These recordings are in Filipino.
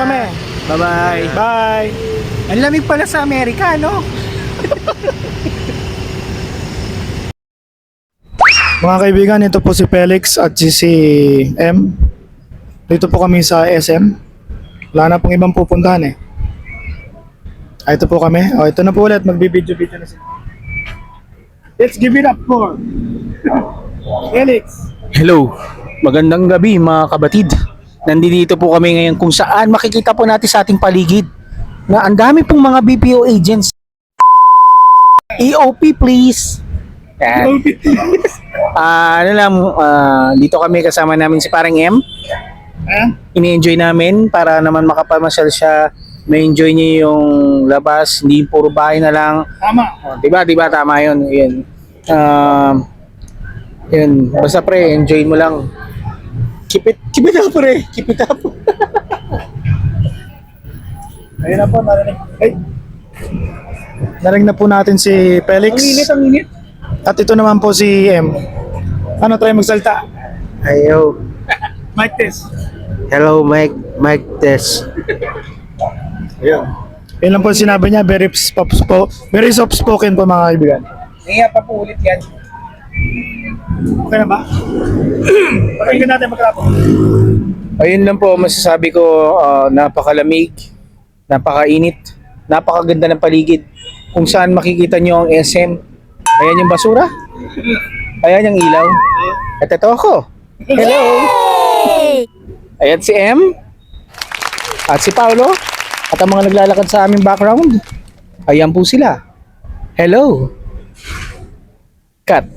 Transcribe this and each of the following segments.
kami. Bye-bye. Bye. Ang lamig pala sa Amerika, no? Mga kaibigan, ito po si Felix at si M. Dito po kami sa SM. Wala na pong ibang pupuntahan eh. Ito po kami. Ito na po ulit. Magbibideo-video na sila. Let's give it up for Felix. Hello. Magandang gabi mga kabatid. Nandito po kami ngayon kung saan makikita po natin sa ating paligid na ang dami pong mga BPO agents. EOP please. Yan. Dito kami kasama namin si Parang M. Ini-enjoy namin para naman makapamasyal siya. May-enjoy niya yung labas, hindi puro bahay na lang. Tama. Diba? Tama yun. Yun. Basta pre, enjoy mo lang. Keep it up pre. Keep it up. Ayun na po, narinig. Ay. Narinig na po natin si Felix. Ang init. At ito naman po si M. Ano, try magsalta. Ayo. Mic test. Hello, Mike test. Ayun. Yun lang po sinabi niya, very soft spoken po mga kaibigan. Ngayon pa po ulit yan. Okay na ba? Pakinggan natin magkarapo. Ayun lang po masasabi ko, napakalamig, napakainit, napakaganda ng paligid. Kung saan makikita nyo ang SM. Ayan yung basura. Ayan yung ilaw. At ito ako. Hello! Ayan si M. At si Paolo. At ang mga naglalakad sa aming background. Ayan po sila. Hello! Cut.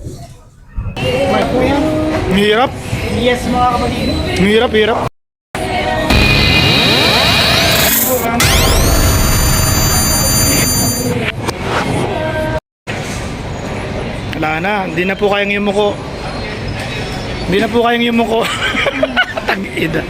Ang hirap. Yes mga kapatid. Ang hirap. Wala na, hindi na po kayang yumuko. Hindi na po kayang yumuko. Tag-ida.